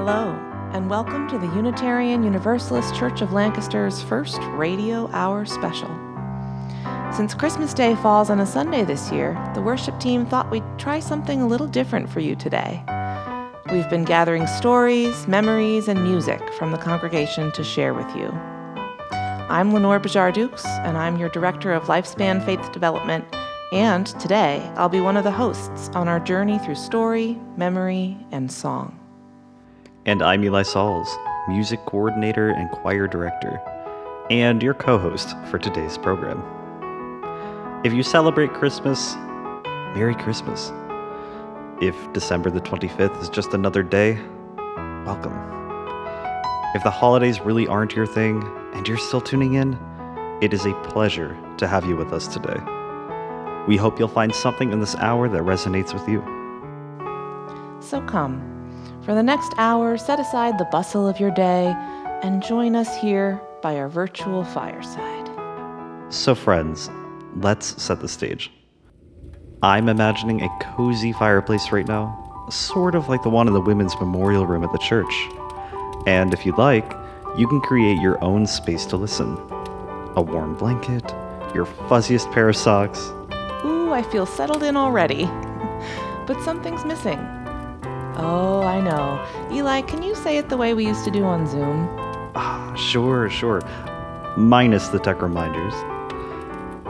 Hello, and welcome to the Unitarian Universalist Church of Lancaster's first Radio Hour special. Since Christmas Day falls on a Sunday this year, the worship team thought we'd try something a little different for you today. We've been gathering stories, memories, and music from the congregation to share with you. I'm Lenore Bajar-Dukes, and I'm your Director of Lifespan Faith Development, and today I'll be one of the hosts on our journey through story, memory, and song. And I'm Eli Sauls, Music Coordinator and Choir Director, and your co-host for today's program. If you celebrate Christmas, Merry Christmas. If December the 25th is just another day, welcome. If the holidays really aren't your thing, and you're still tuning in, it is a pleasure to have you with us today. We hope you'll find something in this hour that resonates with you. So come, for the next hour, set aside the bustle of your day and join us here by our virtual fireside. So friends, let's set the stage. I'm imagining a cozy fireplace right now, sort of like the one in the women's memorial room at the church. And if you'd like, you can create your own space to listen. A warm blanket, your fuzziest pair of socks. Ooh, I feel settled in already. But something's missing. Oh, I know. Eli, can you say it the way we used to do on Zoom? Sure. Minus the tech reminders.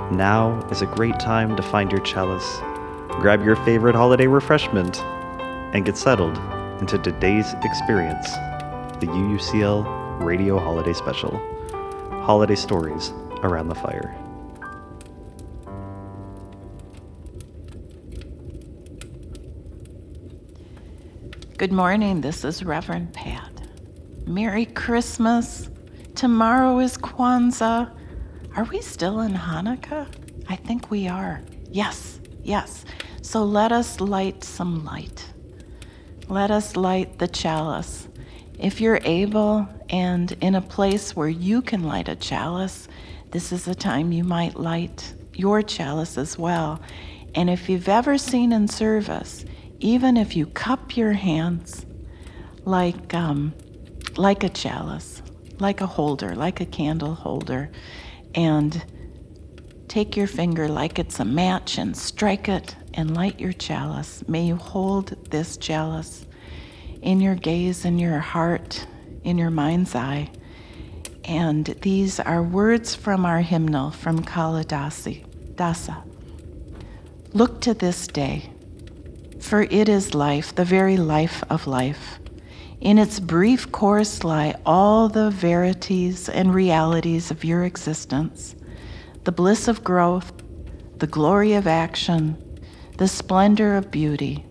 Now is a great time to find your chalice, grab your favorite holiday refreshment, and get settled into today's experience, the UUCL Radio Holiday Special, Holiday Stories Around the Fire. Good morning, this is Reverend Pat. Merry Christmas. Tomorrow is Kwanzaa. Are we still in Hanukkah? I think we are. Yes. So let us light some light. Let us light the chalice. If you're able and in a place where you can light a chalice, this is a time you might light your chalice as well. And if you've ever seen in service, even if you cup your hands like a chalice, like a holder, like a candle holder, and take your finger like it's a match and strike it and light your chalice. May you hold this chalice in your gaze, in your heart, in your mind's eye. And these are words from our hymnal from Kalidasa. Look to this day, for it is life, the very life of life. In its brief course lie all the verities and realities of your existence, the bliss of growth, the glory of action, the splendor of beauty.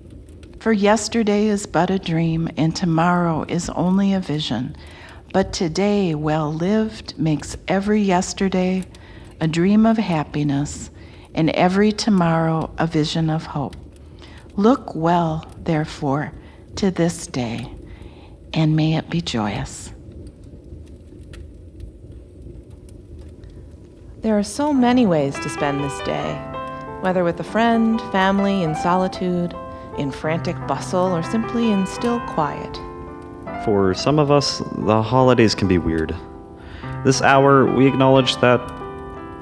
For yesterday is but a dream, and tomorrow is only a vision. But today, well lived, makes every yesterday a dream of happiness, and every tomorrow a vision of hope. Look well, therefore, to this day, and may it be joyous. There are so many ways to spend this day, whether with a friend, family, in solitude, in frantic bustle, or simply in still quiet. For some of us, the holidays can be weird. This hour, we acknowledge that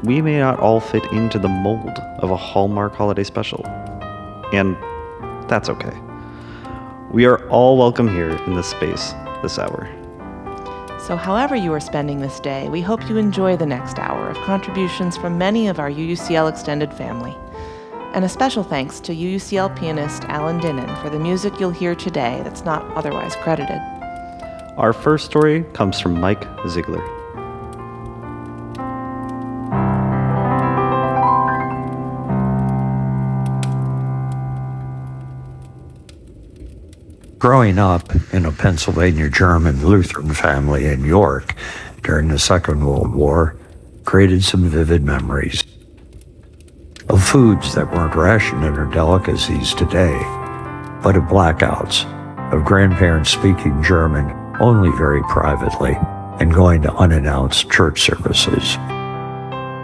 we may not all fit into the mold of a Hallmark holiday special. And that's okay. We are all welcome here in this space, this hour. So however you are spending this day, we hope you enjoy the next hour of contributions from many of our UUCL extended family. And a special thanks to UUCL pianist Alan Dinnan for the music you'll hear today that's not otherwise credited. Our first story comes from Mike Ziegler. Growing up in a Pennsylvania German Lutheran family in York during the Second World War created some vivid memories of foods that weren't rationed or delicacies today, but of blackouts, of grandparents speaking German only very privately and going to unannounced church services,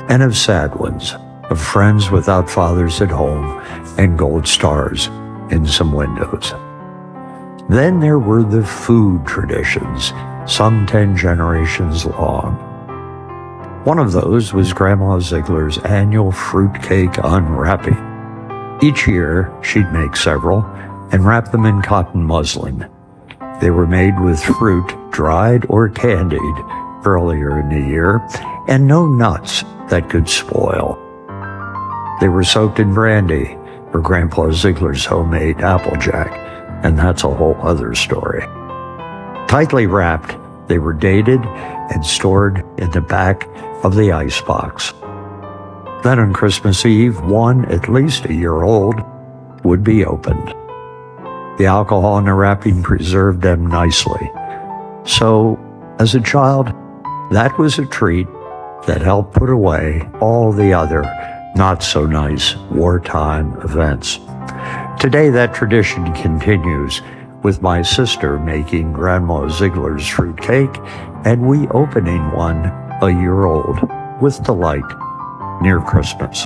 and of sad ones, of friends without fathers at home and gold stars in some windows. Then there were the food traditions, some 10 generations long. One of those was Grandma Ziegler's annual fruitcake unwrapping. Each year, she'd make several and wrap them in cotton muslin. They were made with fruit dried or candied earlier in the year, and no nuts that could spoil. They were soaked in brandy for Grandpa Ziegler's homemade Applejack, and that's a whole other story. Tightly wrapped, they were dated and stored in the back of the icebox. Then on Christmas Eve, one at least a year old would be opened. The alcohol in the wrapping preserved them nicely. So, as a child, that was a treat that helped put away all the other not-so-nice wartime events. Today, that tradition continues, with my sister making Grandma Ziegler's fruitcake and we opening one a year old with delight near Christmas.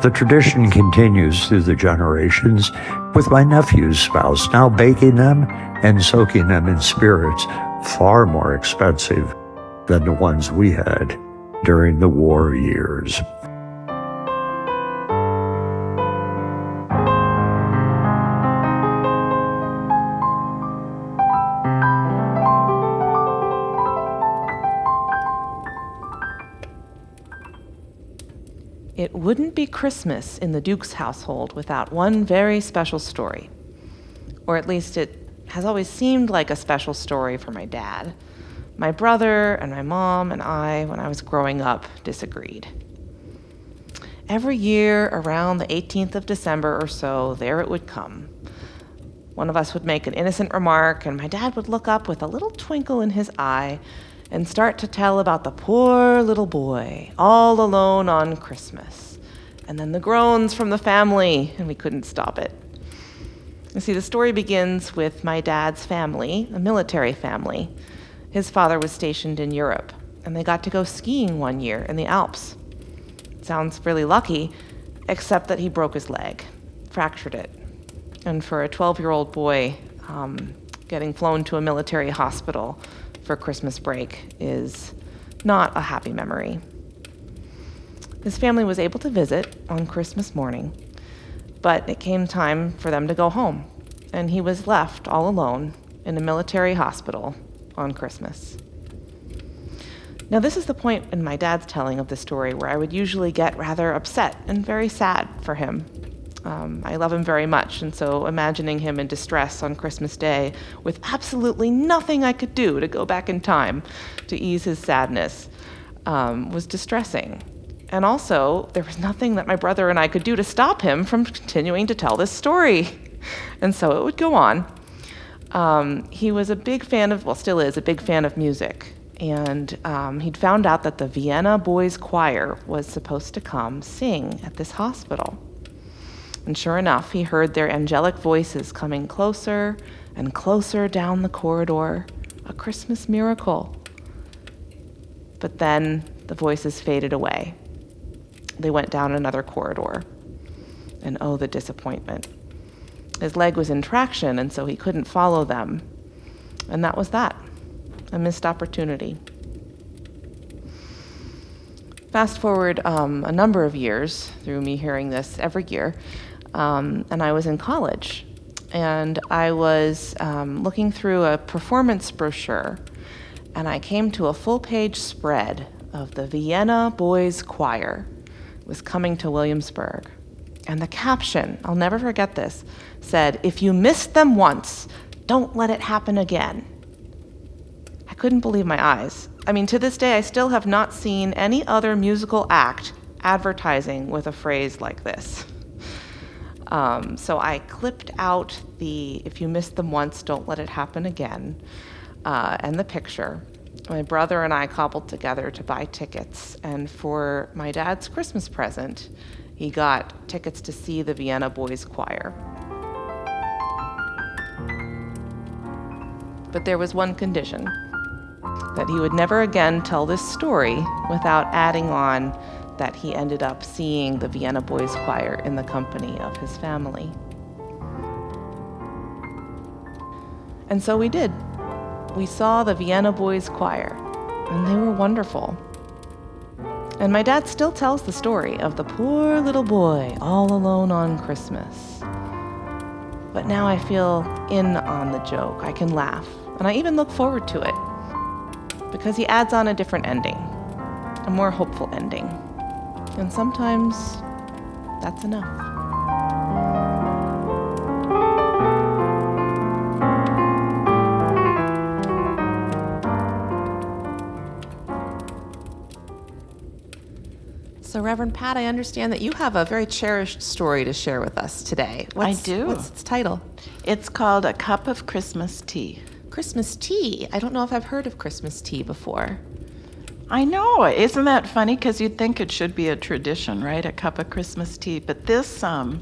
The tradition continues through the generations, with my nephew's spouse now baking them and soaking them in spirits far more expensive than the ones we had during the war years. It wouldn't be Christmas in the Duke's household without one very special story. Or at least it has always seemed like a special story for my dad. My brother and my mom and I, when I was growing up, disagreed. Every year around the 18th of December or so, there it would come. One of us would make an innocent remark, and my dad would look up with a little twinkle in his eye and start to tell about the poor little boy, all alone on Christmas. And then the groans from the family, and we couldn't stop it. You see, the story begins with my dad's family, a military family. His father was stationed in Europe, and they got to go skiing one year in the Alps. Sounds really lucky, except that he broke his leg, fractured it. And for a 12-year-old boy, getting flown to a military hospital for Christmas break is not a happy memory. His family was able to visit on Christmas morning, but it came time for them to go home, and he was left all alone in a military hospital on Christmas. Now, this is the point in my dad's telling of the story where I would usually get rather upset and very sad for him. I love him very much, and so imagining him in distress on Christmas Day with absolutely nothing I could do to go back in time to ease his sadness was distressing. And also, there was nothing that my brother and I could do to stop him from continuing to tell this story. And so it would go on. He was a big fan of, well, still is, a big fan of music. And he'd found out that the Vienna Boys Choir was supposed to come sing at this hospital. And sure enough, he heard their angelic voices coming closer and closer down the corridor, a Christmas miracle. But then the voices faded away. They went down another corridor. And oh, the disappointment. His leg was in traction, and so he couldn't follow them. And that was that, a missed opportunity. Fast forward a number of years through me hearing this every year, and I was in college, and I was looking through a performance brochure, and I came to a full-page spread of the Vienna Boys Choir was coming to Williamsburg. And the caption, I'll never forget this, said, "If you missed them once, don't let it happen again." I couldn't believe my eyes. I mean, to this day, I still have not seen any other musical act advertising with a phrase like this. So I clipped out the "if you missed them once, don't let it happen again," and the picture. My brother and I cobbled together to buy tickets, and for my dad's Christmas present, he got tickets to see the Vienna Boys Choir. But there was one condition, that he would never again tell this story without adding on that he ended up seeing the Vienna Boys Choir in the company of his family. And so we did. We saw the Vienna Boys Choir, and they were wonderful. And my dad still tells the story of the poor little boy all alone on Christmas. But now I feel in on the joke. I can laugh, and I even look forward to it, because he adds on a different ending, a more hopeful ending. And sometimes that's enough. So, Reverend Pat, I understand that you have a very cherished story to share with us today. I do. What's its title? It's called A Cup of Christmas Tea. Christmas tea. I don't know if I've heard of Christmas tea before. I know. Isn't that funny? Because you'd think it should be a tradition, right? A cup of Christmas tea. But this, I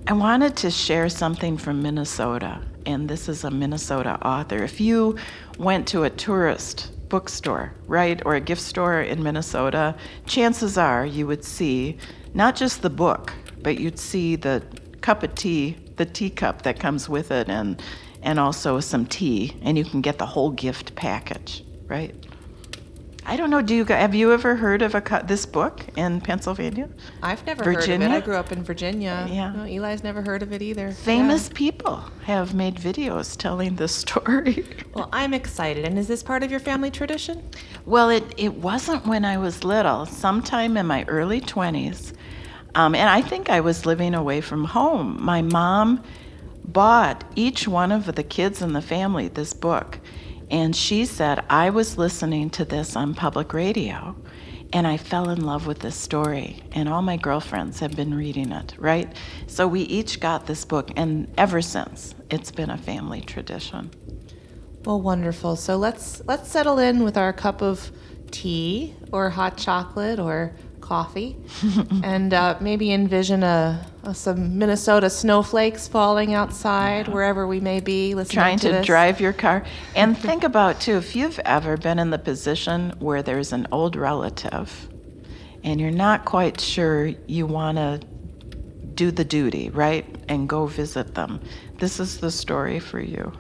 wanted to share something from Minnesota. And this is a Minnesota author. If you went to a tourist bookstore, right, or a gift store in Minnesota, chances are you would see not just the book, but you'd see the cup of tea, the teacup that comes with it, and also some tea, and you can get the whole gift package, right? I don't know, have you ever heard of this book in Pennsylvania? I've never Virginia? heard of it. I grew up in Virginia. Yeah. No, Eli's never heard of it either. Famous people have made videos telling this story. Well, I'm excited. And is this part of your family tradition? Well, it wasn't when I was little, sometime in my early 20s. And I think I was living away from home. My mom bought each one of the kids in the family this book. And she said, I was listening to this on public radio, and I fell in love with this story. And all my girlfriends have been reading it, right? So we each got this book, and ever since, it's been a family tradition. Well, wonderful. So let's settle in with our cup of tea or hot chocolate or coffee, and maybe envision some Minnesota snowflakes falling outside wherever we may be listening Trying to this. drive your car. And think about, too, if you've ever been in the position where there's an old relative and you're not quite sure you want to do the duty, right, and go visit them, this is the story for you.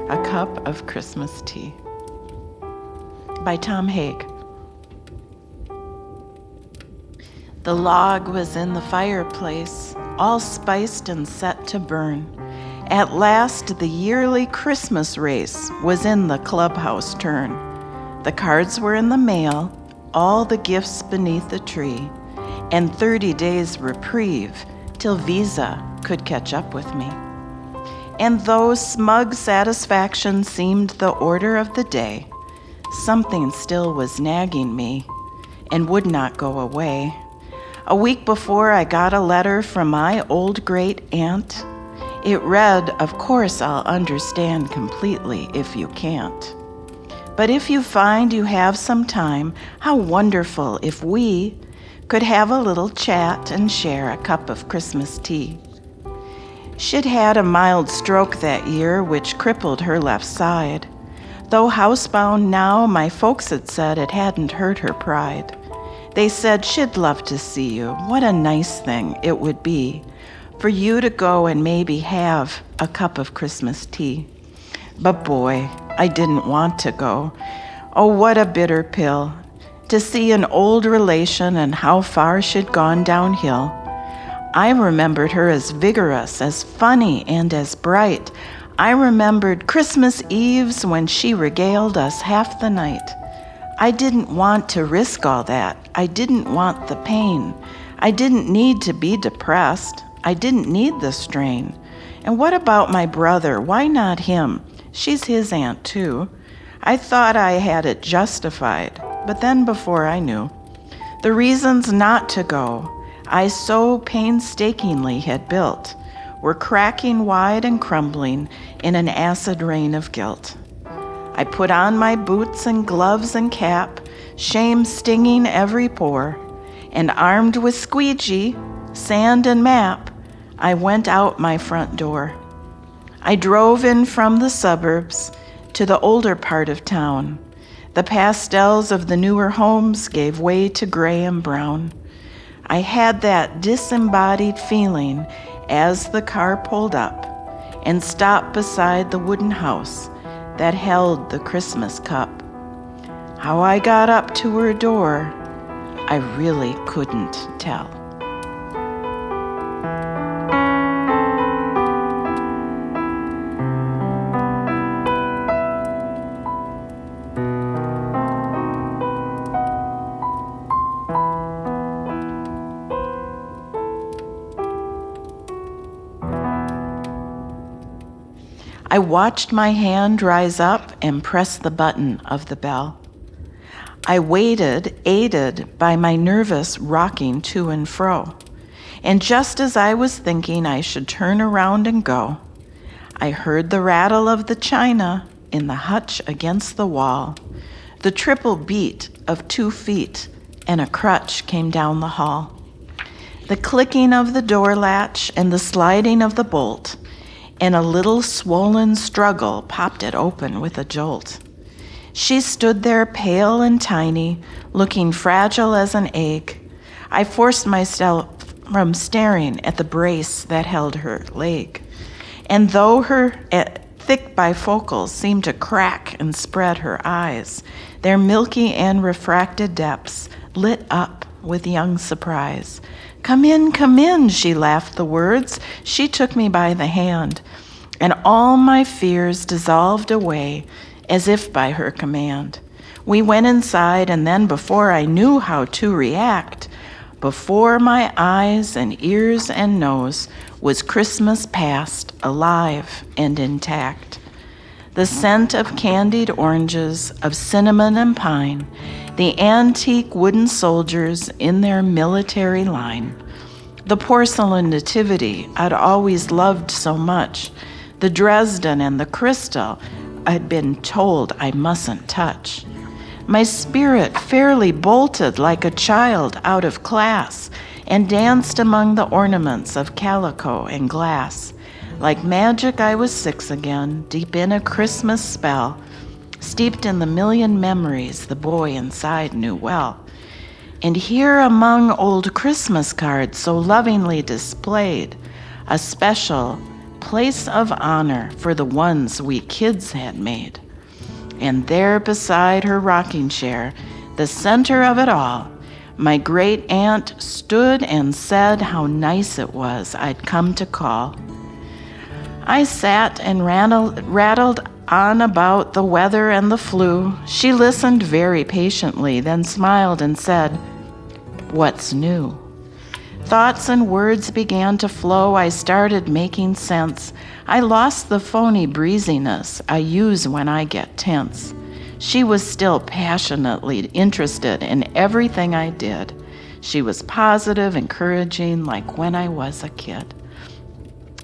A Cup of Christmas Tea by Tom Haig. The log was in the fireplace, all spiced and set to burn. At last the yearly Christmas race was in the clubhouse turn. The cards were in the mail, all the gifts beneath the tree, and 30 days reprieve till Visa could catch up with me. And though smug satisfaction seemed the order of the day, something still was nagging me and would not go away. A week before, I got a letter from my old great aunt. It read, "Of course I'll understand completely if you can't. But if you find you have some time, how wonderful if we could have a little chat and share a cup of Christmas tea." She'd had a mild stroke that year, which crippled her left side. Though housebound now, my folks had said it hadn't hurt her pride. They said she'd love to see you. What a nice thing it would be for you to go and maybe have a cup of Christmas tea. But boy, I didn't want to go. Oh, what a bitter pill to see an old relation and how far she'd gone downhill. I remembered her as vigorous, as funny, and as bright. I remembered Christmas Eves when she regaled us half the night. I didn't want to risk all that. I didn't want the pain. I didn't need to be depressed. I didn't need the strain. And what about my brother? Why not him? She's his aunt, too. I thought I had it justified, but then before I knew, the reasons not to go I so painstakingly had built were cracking wide and crumbling in an acid rain of guilt. I put on my boots and gloves and cap, shame stinging every pore, and armed with squeegee, sand, and map, I went out my front door. I drove in from the suburbs to the older part of town. The pastels of the newer homes gave way to gray and brown. I had that disembodied feeling as the car pulled up and stopped beside the wooden house that held the Christmas cup. How I got up to her door, I really couldn't tell. I watched my hand rise up and press the button of the bell. I waited, aided by my nervous rocking to and fro. And just as I was thinking I should turn around and go, I heard the rattle of the china in the hutch against the wall, the triple beat of 2 feet, and a crutch came down the hall. The clicking of the door latch and the sliding of the bolt, and a little swollen struggle popped it open with a jolt. She stood there pale and tiny, looking fragile as an egg. I forced myself from staring at the brace that held her leg. And though her thick bifocals seemed to crack and spread her eyes, their milky and refracted depths lit up with young surprise. Come in, she laughed the words. She took me by the hand, and all my fears dissolved away as if by her command. We went inside, and then before I knew how to react, before my eyes and ears and nose was Christmas past, alive and intact. The scent of candied oranges, of cinnamon and pine, the antique wooden soldiers in their military line, the porcelain nativity I'd always loved so much, the Dresden and the crystal I'd been told I mustn't touch. My spirit fairly bolted like a child out of class and danced among the ornaments of calico and glass. Like magic I was 6 again, deep in a Christmas spell, steeped in the million memories the boy inside knew well. And here among old Christmas cards so lovingly displayed, a special place of honor for the ones we kids had made. And there beside her rocking chair, the center of it all, my great aunt stood and said how nice it was I'd come to call. I sat and rattled on about the weather and the flu. She listened very patiently, then smiled and said, "What's new?" Thoughts and words began to flow. I started making sense. I lost the phony breeziness I use when I get tense. She was still passionately interested in everything I did. She was positive, encouraging, like when I was a kid.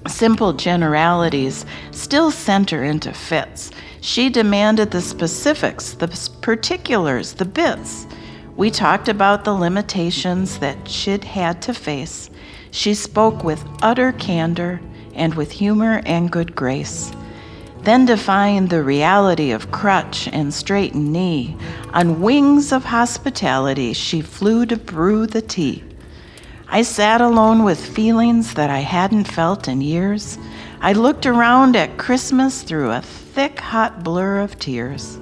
Simple generalities still sent her into fits. She demanded the specifics, the particulars, the bits. We talked about the limitations that she'd had to face. She spoke with utter candor and with humor and good grace. Then defying the reality of crutch and straightened knee, on wings of hospitality she flew to brew the tea. I sat alone with feelings that I hadn't felt in years. I looked around at Christmas through a thick, hot blur of tears.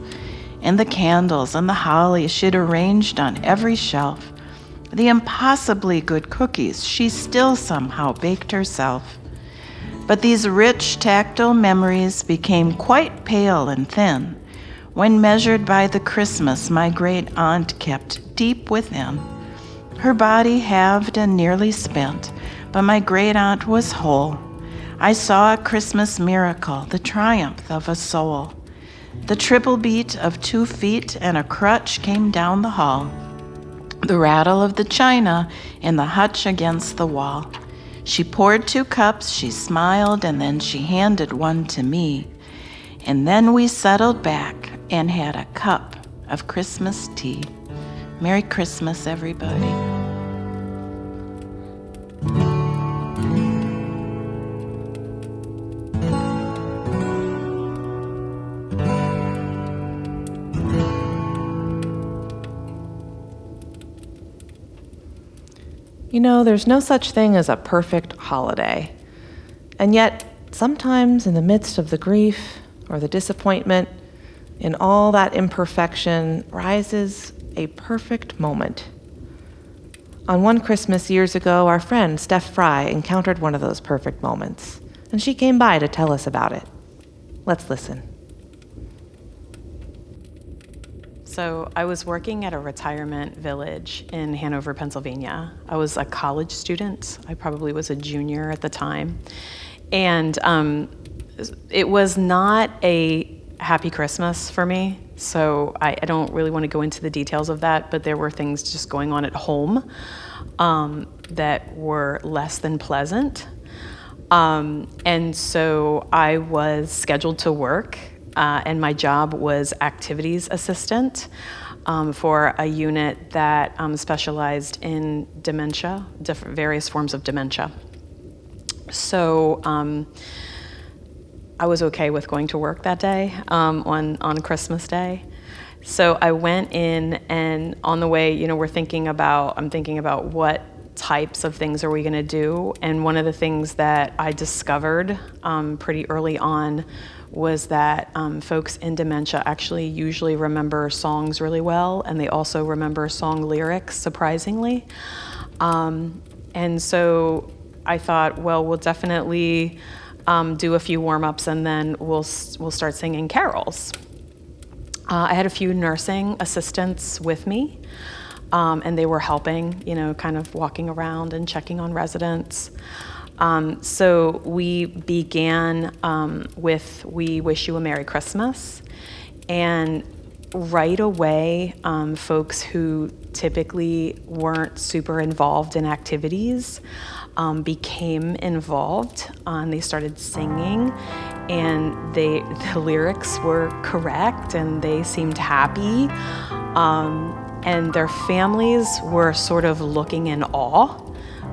And the candles and the holly she'd arranged on every shelf, the impossibly good cookies she still somehow baked herself. But these rich, tactile memories became quite pale and thin when measured by the Christmas my great aunt kept deep within. Her body halved and nearly spent, but my great aunt was whole. I saw a Christmas miracle, the triumph of a soul. The triple beat of 2 feet and a crutch came down the hall, the rattle of the china in the hutch against the wall. She poured 2 cups, she smiled, and then she handed one to me. And then we settled back and had a cup of Christmas tea. Merry Christmas, everybody. You know, there's no such thing as a perfect holiday. And yet, sometimes in the midst of the grief or the disappointment, in all that imperfection rises a perfect moment. On one Christmas years ago, our friend Steph Fry encountered one of those perfect moments, and she came by to tell us about it. Let's listen. So I was working at a retirement village in Hanover, Pennsylvania. I was a college student. I probably was a junior at the time. And it was not a happy Christmas for me. So I don't really want to go into the details of that, but there were things just going on at home that were less than pleasant. And so I was scheduled to work, and my job was activities assistant for a unit that specialized in dementia, various forms of dementia. So I was okay with going to work that day on Christmas Day. So I went in, and on the way, I'm thinking about what types of things are we going to do. And one of the things that I discovered pretty early on was that folks in dementia actually usually remember songs really well, and they also remember song lyrics, surprisingly. And so I thought, well, we'll definitely do a few warm-ups, and then we'll start singing carols. I had a few nursing assistants with me, and they were helping, kind of walking around and checking on residents. So we began with "We Wish You a Merry Christmas," and right away, folks who typically weren't super involved in activities became involved, and they started singing, and the lyrics were correct, and they seemed happy, and their families were sort of looking in awe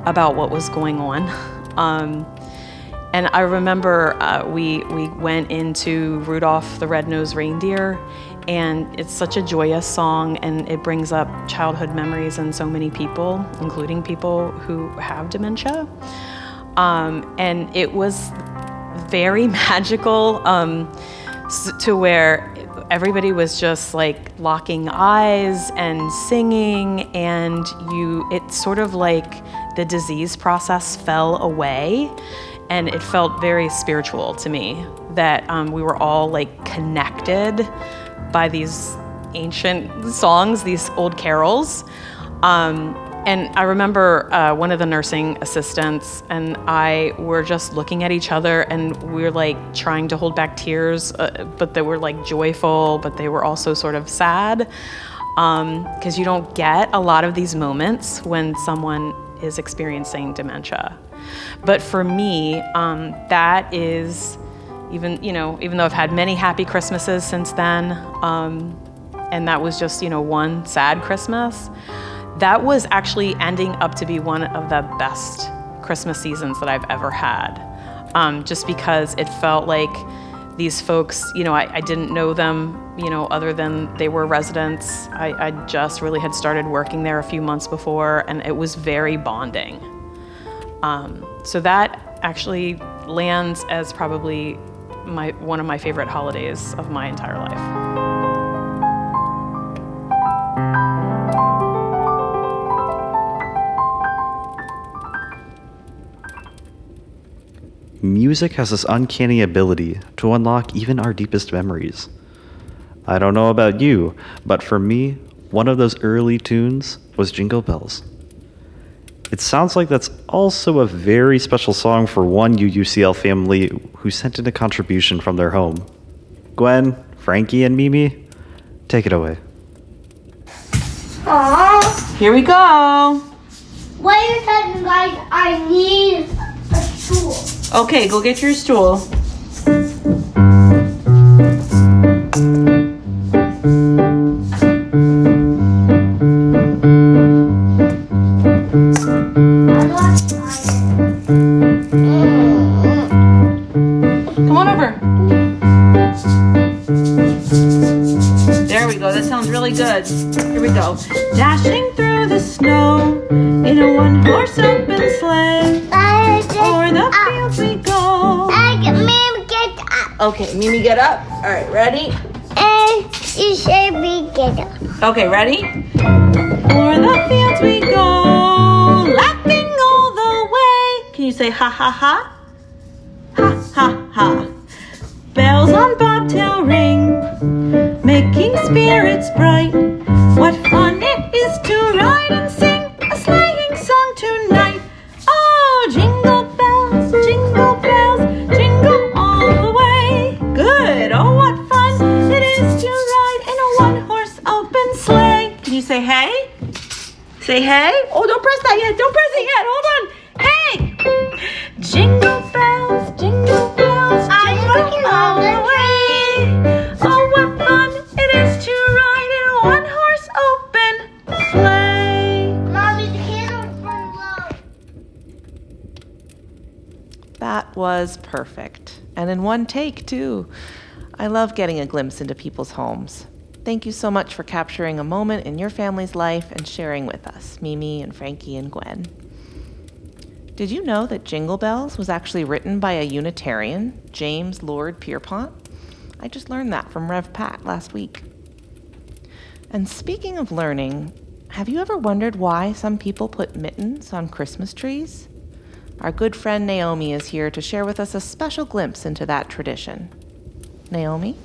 about what was going on. And I remember we went into Rudolph the Red-Nosed Reindeer, and it's such a joyous song, and it brings up childhood memories in so many people, including people who have dementia. And it was very magical to where everybody was just like locking eyes and singing, and it's sort of like the disease process fell away, and it felt very spiritual to me that we were all like connected by these ancient songs, these old carols. And I remember one of the nursing assistants and I were just looking at each other, and we were like trying to hold back tears, but they were like joyful, but they were also sort of sad, because you don't get a lot of these moments when someone is experiencing dementia. But for me, that is, even though I've had many happy Christmases since then, and that was just, one sad Christmas, that was actually ending up to be one of the best Christmas seasons that I've ever had. Just because it felt like these folks, I didn't know them, other than they were residents. I just really had started working there a few months before, and it was very bonding. So that actually lands as probably one of my favorite holidays of my entire life. Music has this uncanny ability to unlock even our deepest memories. I don't know about you, but for me, one of those early tunes was Jingle Bells. It sounds like that's also a very special song for one UUCL family who sent in a contribution from their home. Gwen, Frankie, and Mimi, take it away. Aww. Here we go. Wait a second, guys. I need a stool. Okay, go get your stool. Come on over. There we go. That sounds really good. Here we go. Dashing through the snow in a one-horse open sleigh. O'er the fields we go. Mom, get up. Okay, Mimi, get up. All right, ready? And you should be get up. Okay, ready? O'er the fields we go, laughing all the way. Can you say ha ha ha? Ha ha ha. Bells on bobtail ring, making spirits bright. What fun it is to ride and sing a sleighing song tonight. Oh, jingle bells, jingle all the way. Good, oh what fun it is to ride in a one-horse open sleigh. Can you say hey? Say hey? Oh, don't press that yet, don't press it yet, hold on. Hey! Jingle bells, jingle all the way. Oh, what fun it is to ride in a one-horse open sleigh. Mommy, the candles burn low. That was perfect. And in one take, too. I love getting a glimpse into people's homes. Thank you so much for capturing a moment in your family's life and sharing with us, Mimi and Frankie and Gwen. Did you know that Jingle Bells was actually written by a Unitarian, James Lord Pierpont? I just learned that from Rev Pat last week. And speaking of learning, have you ever wondered why some people put mittens on Christmas trees? Our good friend Naomi is here to share with us a special glimpse into that tradition. Naomi?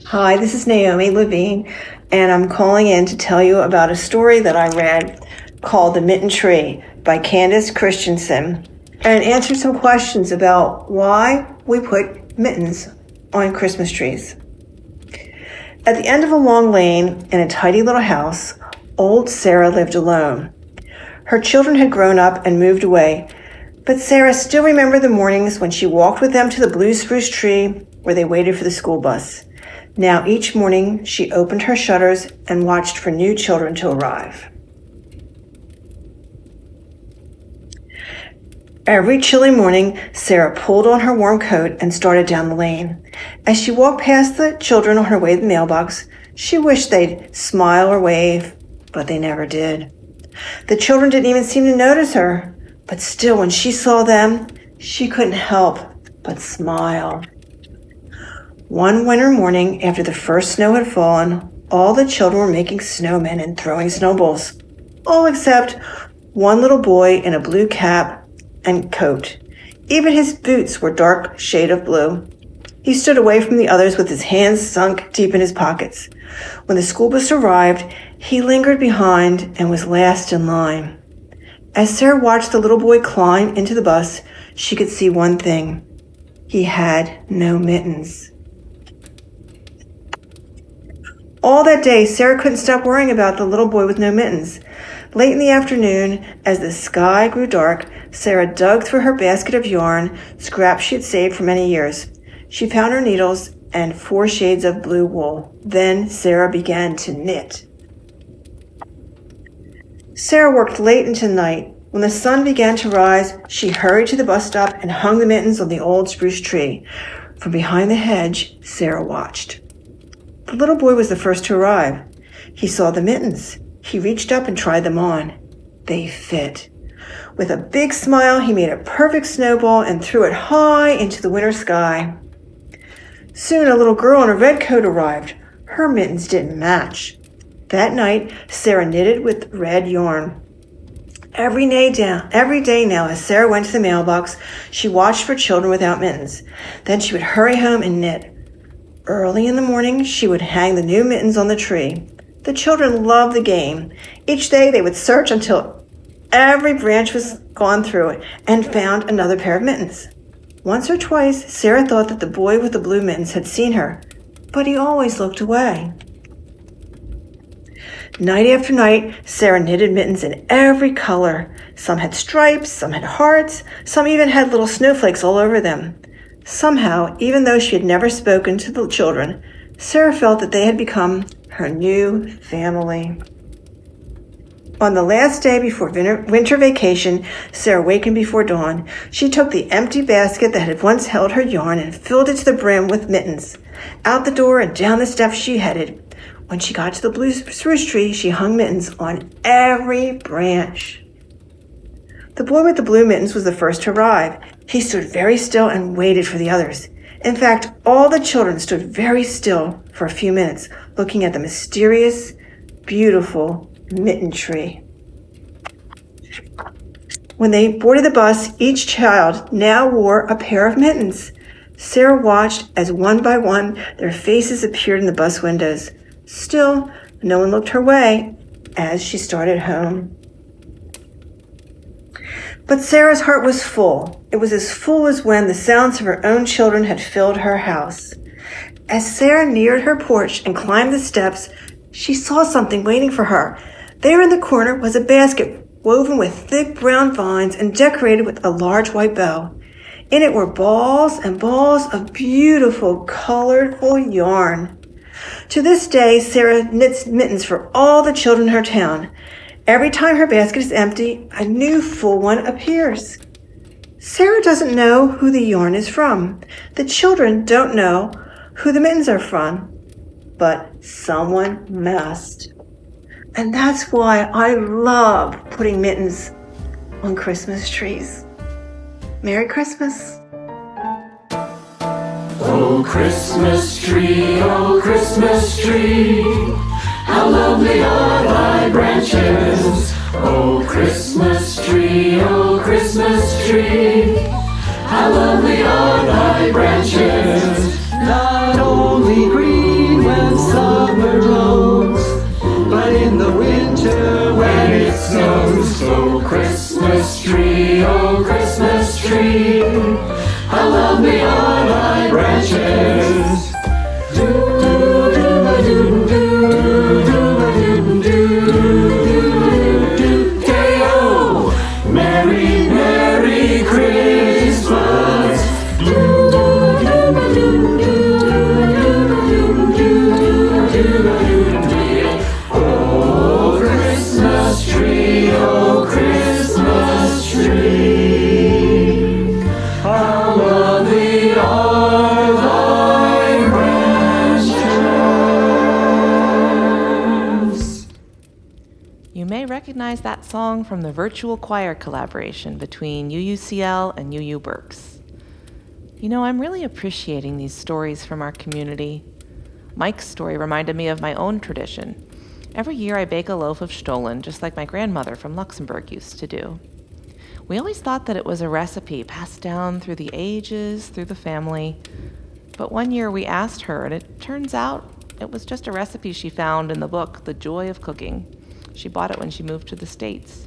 Hi, this is Naomi Levine, and I'm calling in to tell you about a story that I read called The Mitten Tree by Candace Christensen, and answer some questions about why we put mittens on Christmas trees. At the end of a long lane in a tidy little house, old Sarah lived alone. Her children had grown up and moved away, but Sarah still remembered the mornings when she walked with them to the blue spruce tree where they waited for the school bus. Now each morning she opened her shutters and watched for new children to arrive. Every chilly morning, Sarah pulled on her warm coat and started down the lane. As she walked past the children on her way to the mailbox, she wished they'd smile or wave, but they never did. The children didn't even seem to notice her, but still when she saw them, she couldn't help but smile. One winter morning, after the first snow had fallen, all the children were making snowmen and throwing snowballs, all except one little boy in a blue cap and coat. Even his boots were dark shade of blue. He stood away from the others with his hands sunk deep in his pockets. When the school bus arrived, he lingered behind and was last in line. As Sarah watched the little boy climb into the bus, she could see one thing. He had no mittens. All that day, Sarah couldn't stop worrying about the little boy with no mittens. Late in the afternoon, as the sky grew dark, Sarah dug through her basket of yarn, scraps she had saved for many years. She found her needles and 4 shades of blue wool. Then Sarah began to knit. Sarah worked late into the night. When the sun began to rise, she hurried to the bus stop and hung the mittens on the old spruce tree. From behind the hedge, Sarah watched. The little boy was the first to arrive. He saw the mittens. He reached up and tried them on. They fit. With a big smile, he made a perfect snowball and threw it high into the winter sky. Soon a little girl in a red coat arrived. Her mittens didn't match. That night, Sarah knitted with red yarn. Every day now, as Sarah went to the mailbox, she watched for children without mittens. Then she would hurry home and knit. Early in the morning, she would hang the new mittens on the tree. The children loved the game. Each day they would search until every branch was gone through and found another pair of mittens. Once or twice, Sarah thought that the boy with the blue mittens had seen her, but he always looked away. Night after night, Sarah knitted mittens in every color. Some had stripes, some had hearts, some even had little snowflakes all over them. Somehow, even though she had never spoken to the children, Sarah felt that they had become her new family. On the last day before winter vacation, Sarah wakened before dawn. She took the empty basket that had once held her yarn and filled it to the brim with mittens. Out the door and down the steps she headed. When she got to the blue spruce tree, she hung mittens on every branch. The boy with the blue mittens was the first to arrive. He stood very still and waited for the others. In fact, all the children stood very still for a few minutes, looking at the mysterious, beautiful mitten tree. When they boarded the bus, each child now wore a pair of mittens. Sarah watched as one by one their faces appeared in the bus windows. Still, no one looked her way as she started home. But Sarah's heart was full. It was as full as when the sounds of her own children had filled her house. As Sarah neared her porch and climbed the steps, she saw something waiting for her. There in the corner was a basket woven with thick brown vines and decorated with a large white bow. In it were balls and balls of beautiful, colorful yarn. To this day, Sarah knits mittens for all the children in her town. Every time her basket is empty, a new full one appears. Sarah doesn't know who the yarn is from. The children don't know who the mittens are from. But someone must. And that's why I love putting mittens on Christmas trees. Merry Christmas. Oh, Christmas tree, how lovely are thy branches. Oh, Christmas tree, how lovely are thy branches. Not only green when summer blows, but in the winter when it snows. Oh, Christmas tree, how lovely are thy branches. Merry, Merry Christmas. Oh, Christmas tree, oh, Christmas tree, how lovely are thy branches. You may recognize that song from the virtual choir collaboration between UUCL and UU Berks. You know, I'm really appreciating these stories from our community. Mike's story reminded me of my own tradition. Every year I bake a loaf of Stollen, just like my grandmother from Luxembourg used to do. We always thought that it was a recipe passed down through the ages, through the family. But one year we asked her, and it turns out it was just a recipe she found in the book, The Joy of Cooking. She bought it when she moved to the States.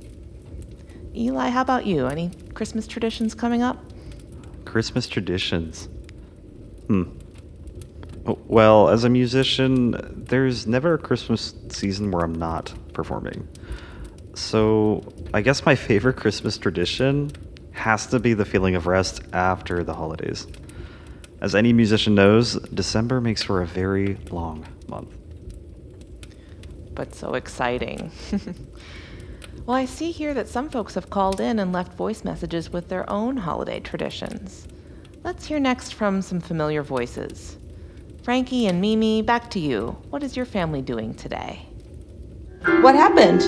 Eli, how about you? Any Christmas traditions coming up? Christmas traditions. Well, as a musician, there's never a Christmas season where I'm not performing. So I guess my favorite Christmas tradition has to be the feeling of rest after the holidays. As any musician knows, December makes for a very long month. But so exciting. Well, I see here that some folks have called in and left voice messages with their own holiday traditions. Let's hear next from some familiar voices. Frankie and Mimi, back to you. What is your family doing today? What happened?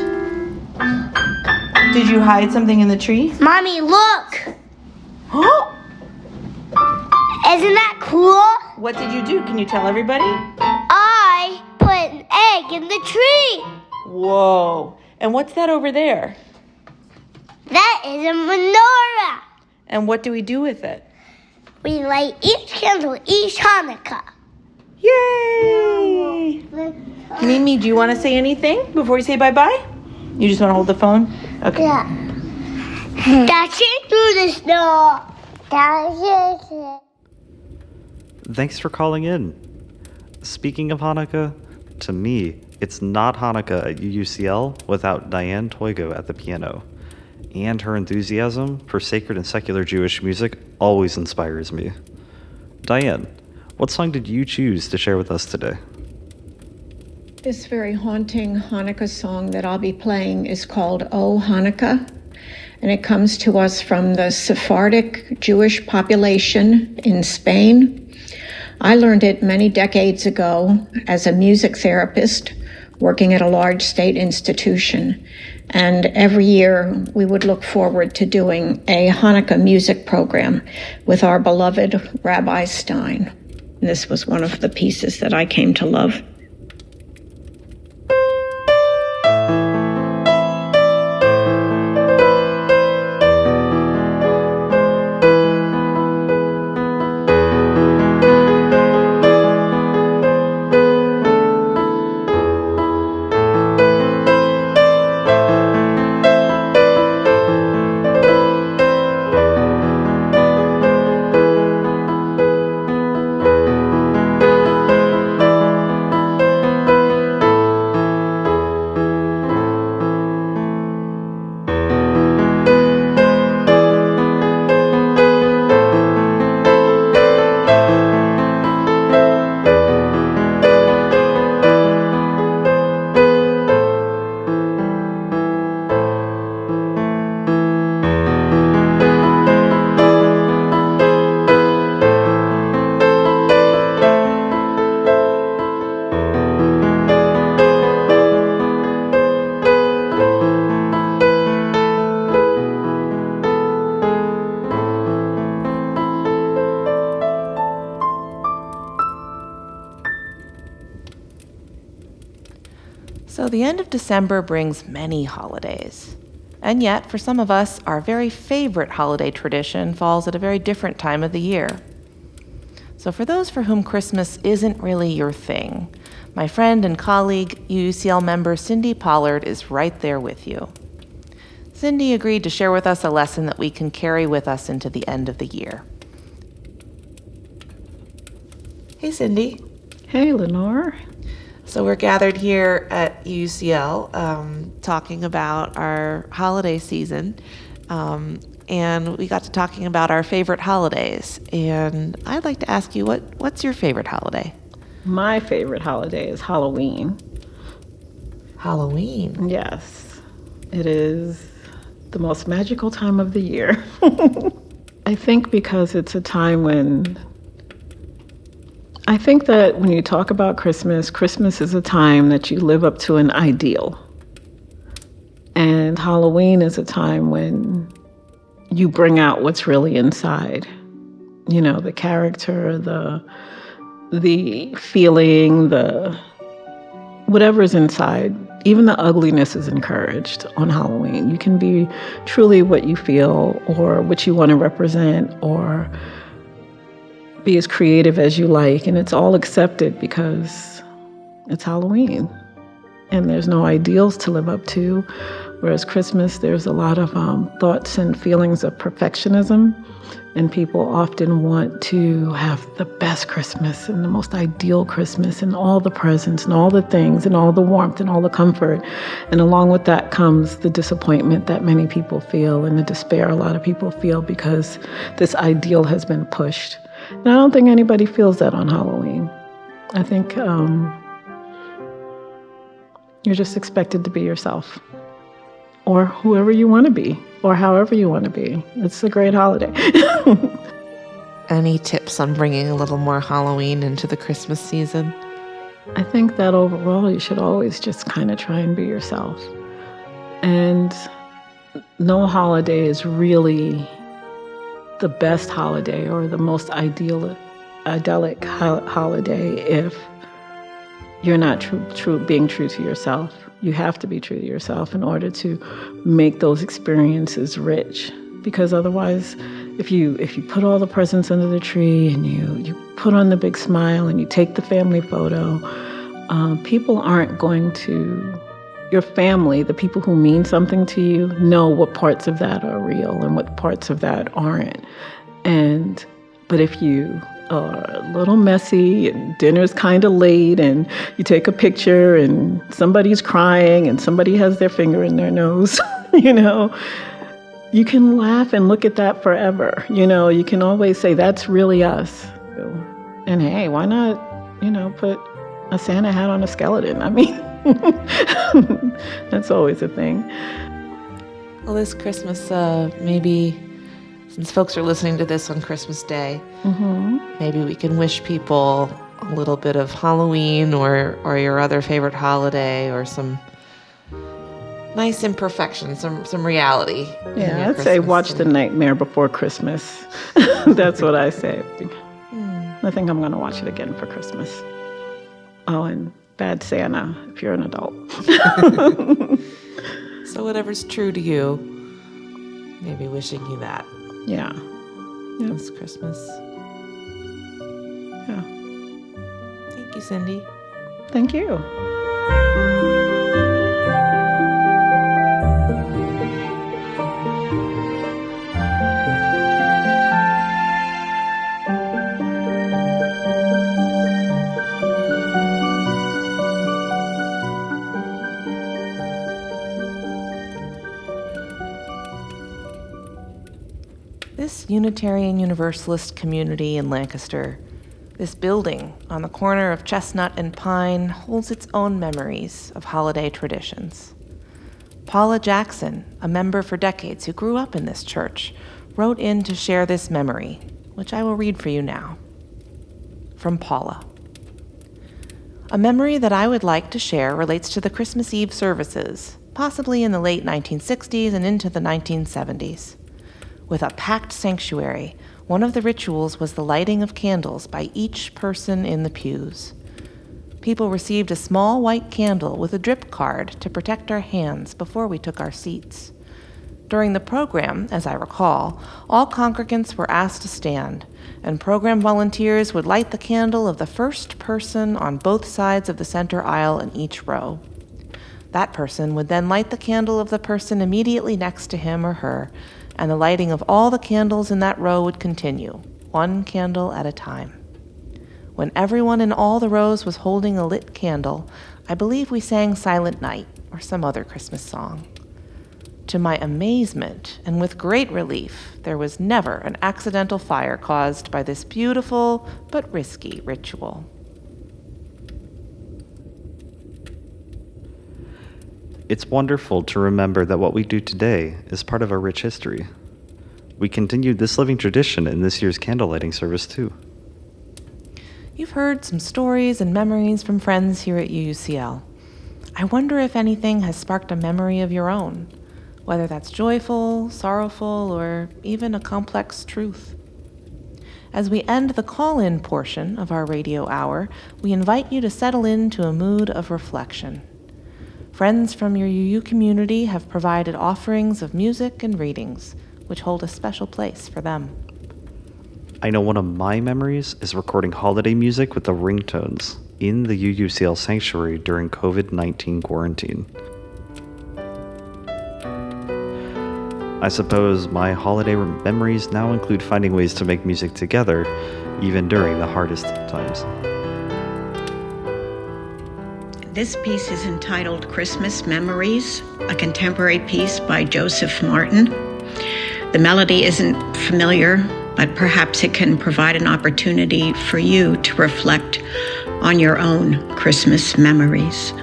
Did you hide something in the tree? Mommy, look! Oh! Isn't that cool? What did you do? Can you tell everybody? I put an egg in the tree. Whoa. And what's that over there? That is a menorah. And what do we do with it? We light each candle each Hanukkah. Yay! Mimi, do you want to say anything before we say bye-bye? You just want to hold the phone? Okay. Yeah. Dashing through the snow. Dashing. Thanks for calling in. Speaking of Hanukkah, to me, it's not Hanukkah at UUCL without Diane Toigo at the piano. And her enthusiasm for sacred and secular Jewish music always inspires me. Diane, what song did you choose to share with us today? This very haunting Hanukkah song that I'll be playing is called O Hanukkah, and it comes to us from the Sephardic Jewish population in Spain. I learned it many decades ago as a music therapist working at a large state institution. And every year we would look forward to doing a Hanukkah music program with our beloved Rabbi Stein. And this was one of the pieces that I came to love. So the end of December brings many holidays. And yet, for some of us, our very favorite holiday tradition falls at a very different time of the year. So for those for whom Christmas isn't really your thing, my friend and colleague, UCL member Cindy Pollard is right there with you. Cindy agreed to share with us a lesson that we can carry with us into the end of the year. Hey, Cindy. Hey, Lenore. So we're gathered here at UCL talking about our holiday season, and we got to talking about our favorite holidays. And I'd like to ask you, what's your favorite holiday? My favorite holiday is Halloween. Halloween? Yes. It is the most magical time of the year. I think because it's a time when I think that when you talk about Christmas, Christmas is a time that you live up to an ideal. And Halloween is a time when you bring out what's really inside. You know, the character, the feeling, the whatever's inside. Even the ugliness is encouraged on Halloween. You can be truly what you feel or what you want to represent or be as creative as you like, and it's all accepted because it's Halloween and there's no ideals to live up to. Whereas Christmas, there's a lot of thoughts and feelings of perfectionism, and people often want to have the best Christmas and the most ideal Christmas and all the presents and all the things and all the warmth and all the comfort. And along with that comes the disappointment that many people feel and the despair a lot of people feel because this ideal has been pushed. And I don't think anybody feels that on Halloween. I think you're just expected to be yourself or whoever you want to be or however you want to be. It's a great holiday. Any tips on bringing a little more Halloween into the Christmas season? I think that overall you should always just kind of try and be yourself. And no holiday is really the best holiday or the most idyllic holiday if you're not being true to yourself. You have to be true to yourself in order to make those experiences rich. Because otherwise, if you put all the presents under the tree and you put on the big smile and you take the family photo, people aren't going to. Your family, the people who mean something to you, know what parts of that are real and what parts of that aren't. But if you are a little messy and dinner's kind of late and you take a picture and somebody's crying and somebody has their finger in their nose, you can laugh and look at that forever. You can always say, that's really us. And hey, why not, put a Santa hat on a skeleton? I mean, that's always a thing. Well, this Christmas, maybe Since folks are listening to this on Christmas Day, Mm-hmm. maybe we can wish people a little bit of Halloween or your other favorite holiday, or some nice imperfection, some reality. in Yeah, your I'd say Christmas watch The and- Nightmare Before Christmas. That's what I say. I think I'm going to watch it again for Christmas. Oh, and Bad Santa, if you're an adult. So whatever's true to you, maybe wishing you that Yeah. this Christmas. Yeah. Thank you, Cindy. Thank you. This Unitarian Universalist community in Lancaster, this building on the corner of Chestnut and Pine, holds its own memories of holiday traditions. Paula Jackson, a member for decades who grew up in this church, wrote in to share this memory, which I will read for you now. From Paula. A memory that I would like to share relates to the Christmas Eve services, possibly in the late 1960s and into the 1970s. With a packed sanctuary, one of the rituals was the lighting of candles by each person in the pews. People received a small white candle with a drip card to protect our hands before we took our seats. During the program, as I recall, all congregants were asked to stand, and program volunteers would light the candle of the first person on both sides of the center aisle in each row. That person would then light the candle of the person immediately next to him or her, and the lighting of all the candles in that row would continue, one candle at a time. When everyone in all the rows was holding a lit candle, I believe we sang Silent Night or some other Christmas song. To my amazement, and with great relief, there was never an accidental fire caused by this beautiful but risky ritual. It's wonderful to remember that what we do today is part of a rich history. We continued this living tradition in this year's candle lighting service, too. You've heard some stories and memories from friends here at UUCL. I wonder if anything has sparked a memory of your own, whether that's joyful, sorrowful, or even a complex truth. As we end the call-in portion of our radio hour, we invite you to settle into a mood of reflection. Friends from your UU community have provided offerings of music and readings, which hold a special place for them. I know one of my memories is recording holiday music with the ringtones in the UUCL sanctuary during COVID-19 quarantine. I suppose my holiday memories now include finding ways to make music together, even during the hardest times. This piece is entitled Christmas Memories, a contemporary piece by Joseph Martin. The melody isn't familiar, but perhaps it can provide an opportunity for you to reflect on your own Christmas memories.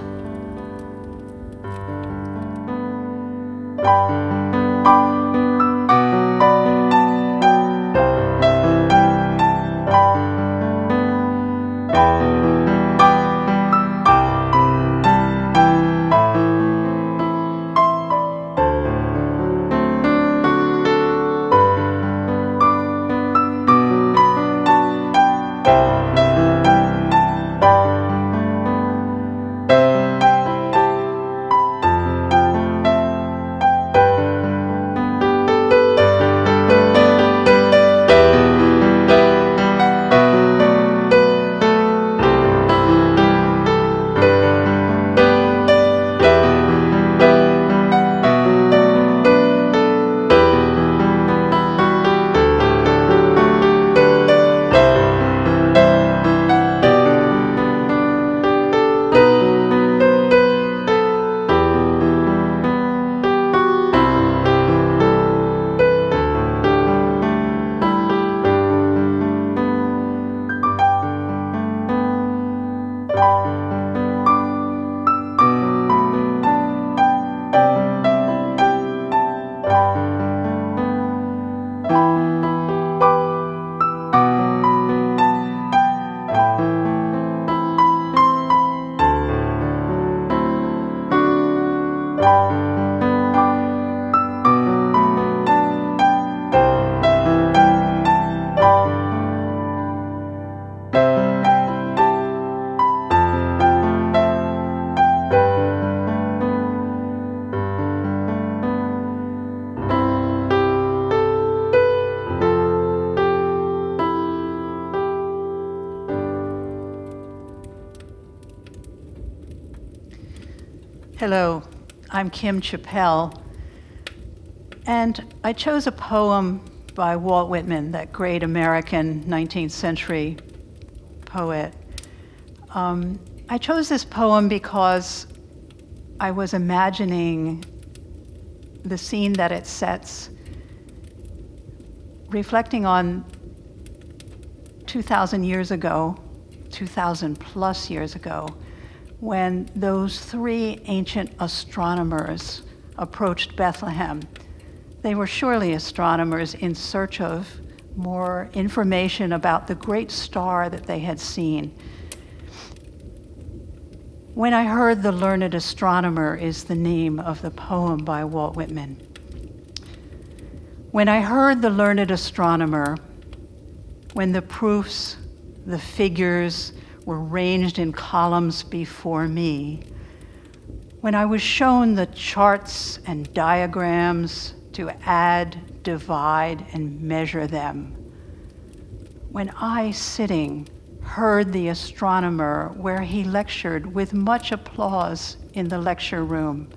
Hello, I'm Kim Chappell, and I chose a poem by Walt Whitman, that great American 19th century poet. I chose this poem because I was imagining the scene that it sets, reflecting on 2,000 years ago, 2,000 plus years ago, when those three ancient astronomers approached Bethlehem. They were surely astronomers in search of more information about the great star that they had seen. When I Heard the Learned Astronomer is the name of the poem by Walt Whitman. When I heard the learned astronomer, when the proofs, the figures were ranged in columns before me, when I was shown the charts and diagrams to add, divide, and measure them, when I, sitting, heard the astronomer where he lectured with much applause in the lecture room,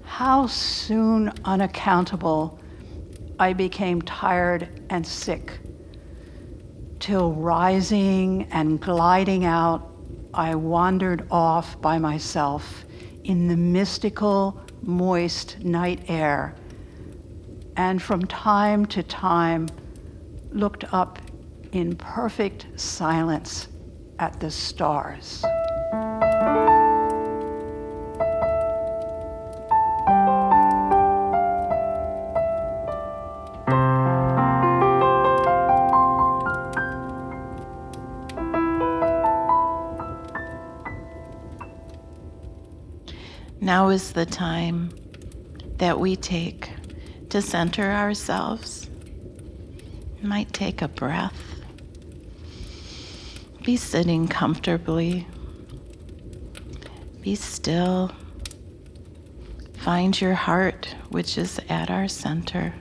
how soon unaccountable I became tired and sick, till rising and gliding out, I wandered off by myself in the mystical, moist night air, and from time to time looked up in perfect silence at the stars. Now is the time that we take to center ourselves. You might take a breath. Be sitting comfortably. Be still. Find your heart, which is at our center.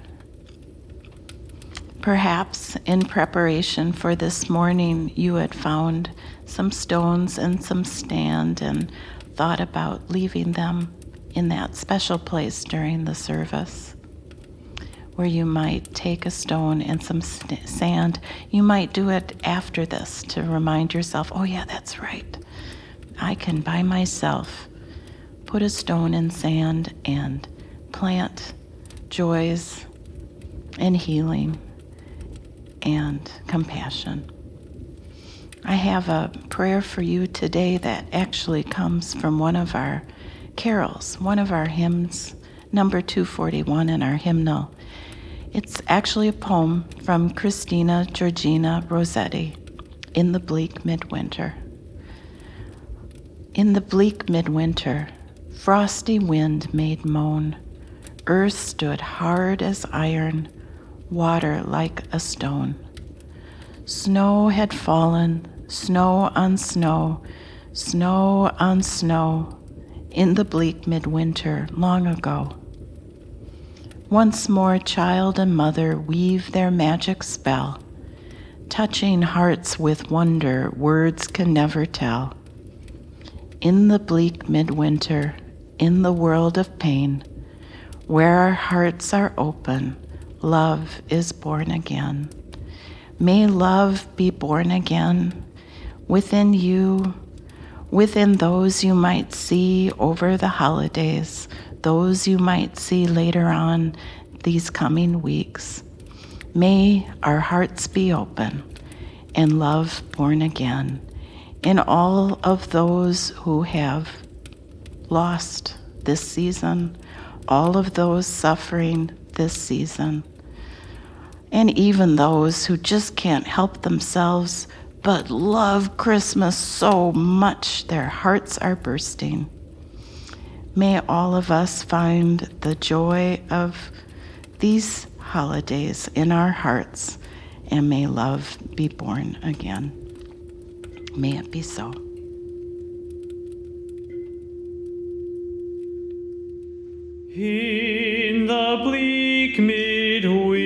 Perhaps in preparation for this morning, you had found some stones and some stand and thought about leaving them in that special place during the service, where you might take a stone and some sand. You might do it after this to remind yourself, oh yeah, that's right. I can by myself put a stone in sand and plant joys and healing and compassion. I have a prayer for you today that actually comes from one of our carols, one of our hymns, number 241 in our hymnal. It's actually a poem from Christina Georgina Rossetti, In the Bleak Midwinter. In the bleak midwinter, frosty wind made moan, earth stood hard as iron, water like a stone. Snow had fallen, snow on snow, snow on snow, in the bleak midwinter long ago. Once more child and mother weave their magic spell, touching hearts with wonder words can never tell. In the bleak midwinter, in the world of pain, where our hearts are open, love is born again. May love be born again within you, within those you might see over the holidays, those you might see later on these coming weeks. May our hearts be open and love born again in all of those who have lost this season, all of those suffering this season, and even those who just can't help themselves but love Christmas so much their hearts are bursting. May all of us find the joy of these holidays in our hearts, and may love be born again. May it be so. In the bleak midwinter,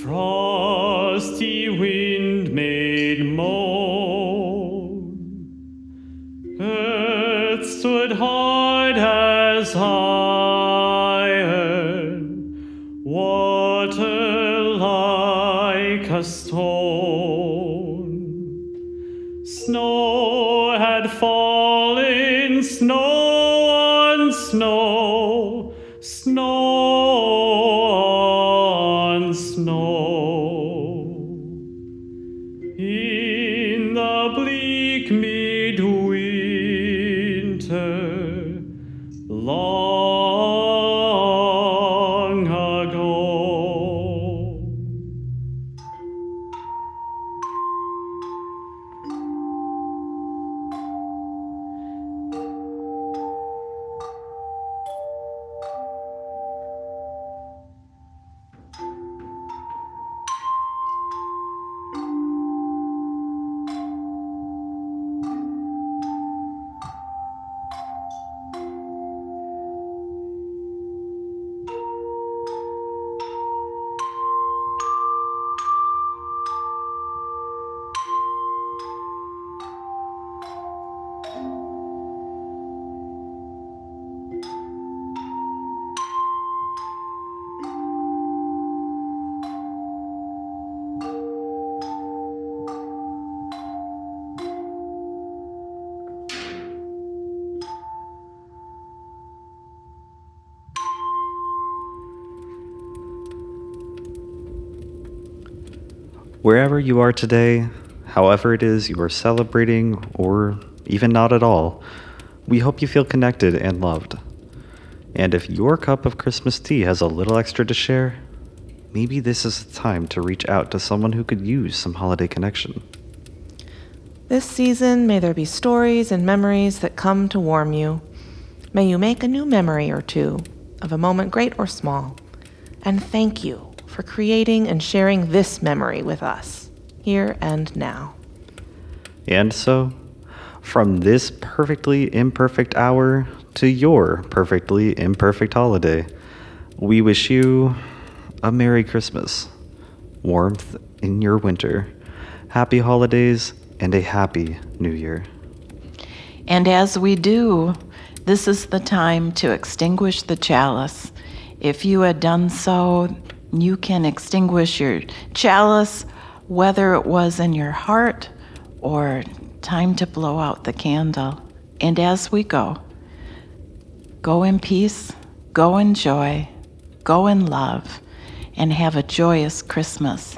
frosty wind made moan, hard as iron, water like a stone. Snow had fallen, snow on snow, snow on snow. In the bleak midwinter, long ago. Wherever you are today, however it is you are celebrating, or even not at all, we hope you feel connected and loved. And if your cup of Christmas tea has a little extra to share, maybe this is the time to reach out to someone who could use some holiday connection. This season, may there be stories and memories that come to warm you. May you make a new memory or two of a moment great or small. And thank you for creating and sharing this memory with us, here and now. And so, from this perfectly imperfect hour to your perfectly imperfect holiday, we wish you a Merry Christmas, warmth in your winter, happy holidays, and a happy New Year. And as we do, this is the time to extinguish the chalice. If you had done so, you can extinguish your chalice, whether it was in your heart or time to blow out the candle. And as we go in peace, go in joy, go in love, and have a joyous Christmas.